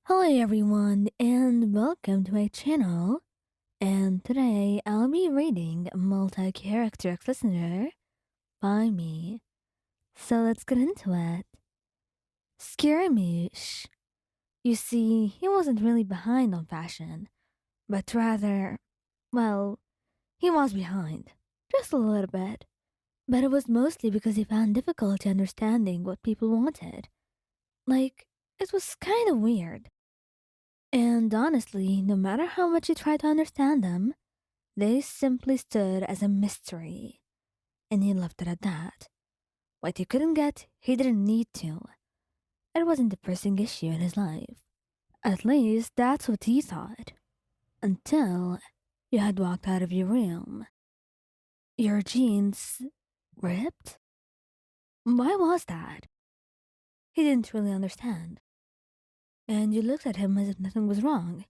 Hello everyone and welcome to my channel. And today I'll be reading Multi-Character Listener by me. So let's get into it. Scaramouche. You see, he wasn't really behind on fashion, but rather, well, he was behind. Just a little bit. But it was mostly because he found difficulty understanding what people wanted. Like, it was kind of weird. And honestly, no matter how much you try to understand them, they simply stood as a mystery. And he left it at that. What he couldn't get, he didn't need to. It wasn't a pressing issue in his life. At least that's what he thought. Until you had walked out of your room. Your jeans ripped? Why was that? He didn't really understand. And you looked at him as if nothing was wrong.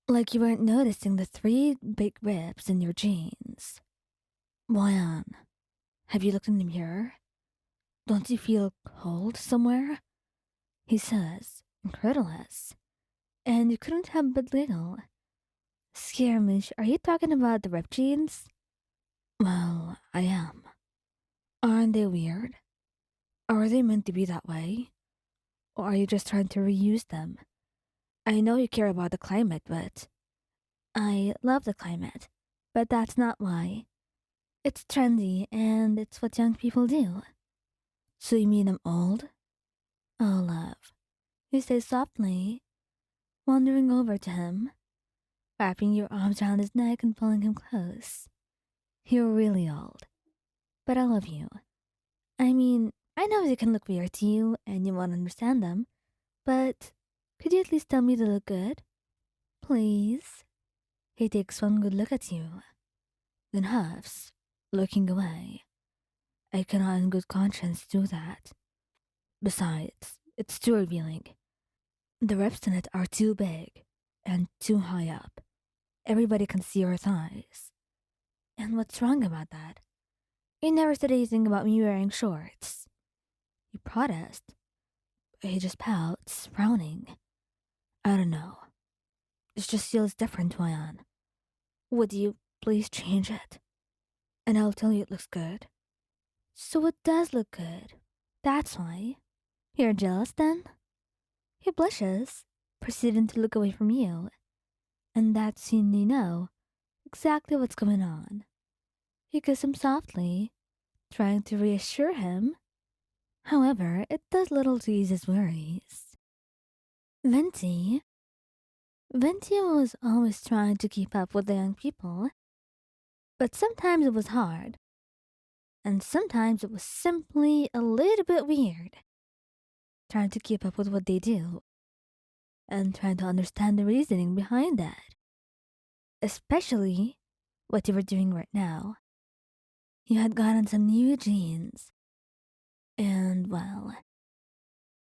Like you weren't noticing the three big rips in your jeans. Wyan, have you looked in the mirror? Don't you feel cold somewhere? He says, incredulous. And you couldn't help but giggle. Scaramouche, are you talking about the ripped jeans? Well, I am. Aren't they weird? Are they meant to be that way? Or are you just trying to reuse them? I know you care about the climate, but I love the climate. But that's not why. It's trendy and it's what young people do. So you mean I'm old? Oh, love. You say softly, wandering over to him, wrapping your arms around his neck and pulling him close. You're really old. But I love you. I mean, I know they can look weird to you and you won't understand them, but could you at least tell me they look good? Please? He takes one good look at you, then huffs, looking away. I cannot in good conscience do that. Besides, it's too revealing. The reps in it are too big and too high up. Everybody can see your thighs. And what's wrong about that? You never said anything about me wearing shorts. You protest. He just pouts, frowning. I don't know. It just feels different, Ryan. Would you please change it? And I'll tell you it looks good. So it does look good. That's why. You're jealous then? He blushes, proceeding to look away from you. And that's when you know exactly what's going on. You kiss him softly, trying to reassure him. However, it does little to ease his worries. Venti. Venti was always trying to keep up with the young people, but sometimes it was hard, and sometimes it was simply a little bit weird. Trying to keep up with what they do, and trying to understand the reasoning behind that. Especially what you were doing right now. You had gotten some new jeans, and well,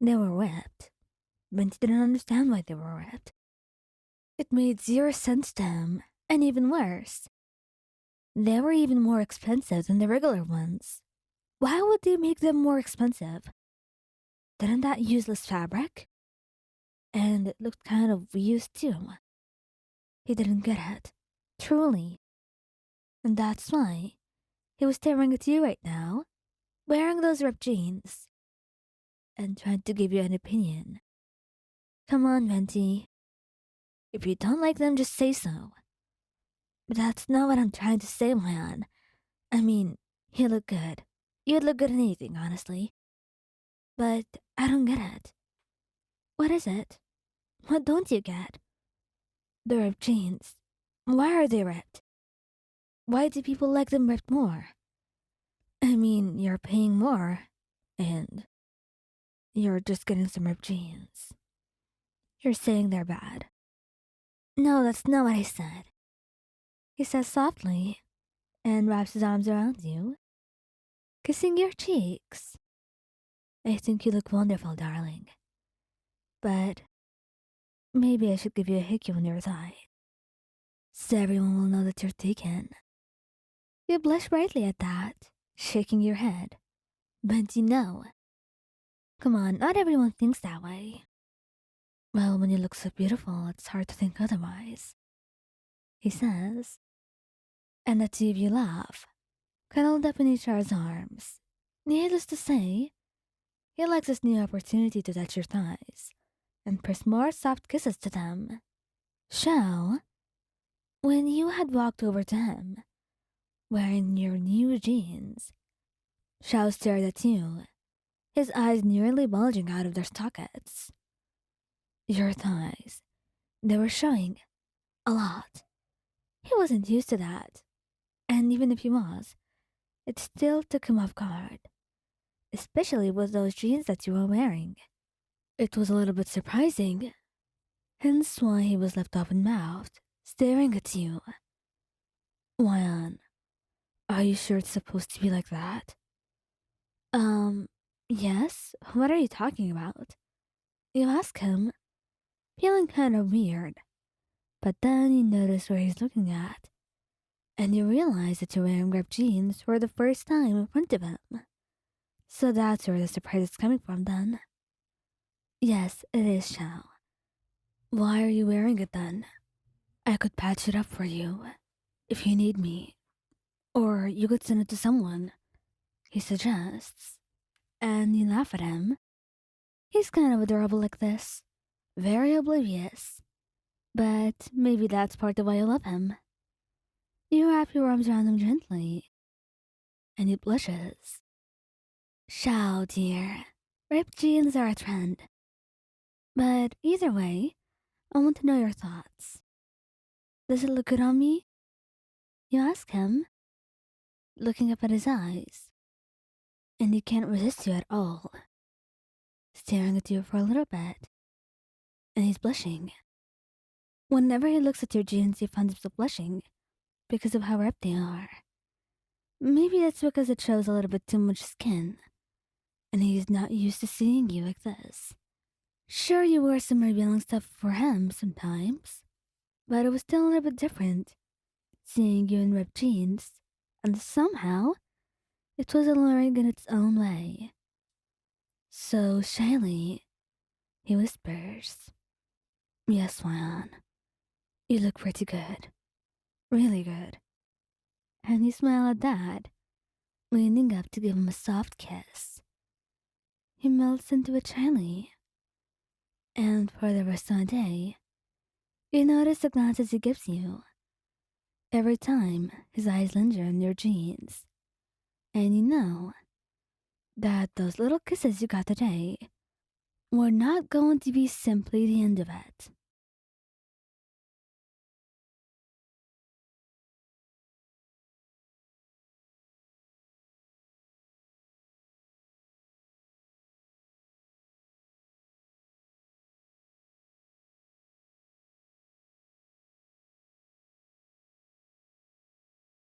they were ripped. Venti didn't understand why they were ripped. It made zero sense to him, and even worse. They were even more expensive than the regular ones. Why would they make them more expensive? Didn't that useless fabric? And it looked kind of reused too. He didn't get it. Truly. And that's why he was staring at you right now, wearing those ripped jeans, and trying to give you an opinion. Come on, Venti. If you don't like them, just say so. But that's not what I'm trying to say, man. I mean, you look good. You'd look good in anything, honestly. But I don't get it. What is it? What don't you get? The ripped jeans. Why are they ripped? Why do people like them ripped more? I mean, you're paying more, and you're just getting some ripped jeans. You're saying they're bad. No, that's not what I said. He says softly, and wraps his arms around you, kissing your cheeks. I think you look wonderful, darling. But maybe I should give you a hickey on your thigh, so everyone will know that you're taken. You blush brightly at that, shaking your head. But you know. Come on, not everyone thinks that way. Well, when you look so beautiful, it's hard to think otherwise, he says. And the two of you laugh, cuddled up in each other's arms. Needless to say, he likes this new opportunity to touch your thighs and press more soft kisses to them. Xiao, when you had walked over to him, wearing your new jeans, Xiao stared at you, his eyes nearly bulging out of their sockets. Your thighs, they were showing a lot. He wasn't used to that, and even if he was, it still took him off guard, especially with those jeans that you were wearing. It was a little bit surprising, hence why he was left open-mouthed, staring at you. Wyan, are you sure it's supposed to be like that? Um, yes? What are you talking about? You ask him, feeling kind of weird, but then you notice where he's looking at, and you realize that you're wearing ripped jeans for the first time in front of him. So that's where the surprise is coming from then. Yes, it is, Xiao. Why are you wearing it then? I could patch it up for you, if you need me. Or you could send it to someone, he suggests. And you laugh at him. He's kind of adorable like this. Very oblivious. But maybe that's part of why I love him. You wrap your arms around him gently, and he blushes. Xiao, dear. Ripped jeans are a trend. But either way, I want to know your thoughts. Does it look good on me? You ask him, looking up at his eyes, and he can't resist you at all, staring at you for a little bit, and he's blushing. Whenever he looks at your jeans, he finds himself blushing because of how ripped they are. Maybe that's because it shows a little bit too much skin, and he's not used to seeing you like this. Sure, you wear some revealing stuff for him sometimes, but it was still a little bit different, seeing you in ripped jeans, and somehow, it was alluring in its own way. So shyly, he whispers, Yes, Wyan, you look pretty good. Really good. And you smile at that, leaning up to give him a soft kiss. He melts into it shyly, and for the rest of the day, you notice the glances he gives you. Every time his eyes linger on your jeans, and you know that those little kisses you got today were not going to be simply the end of it.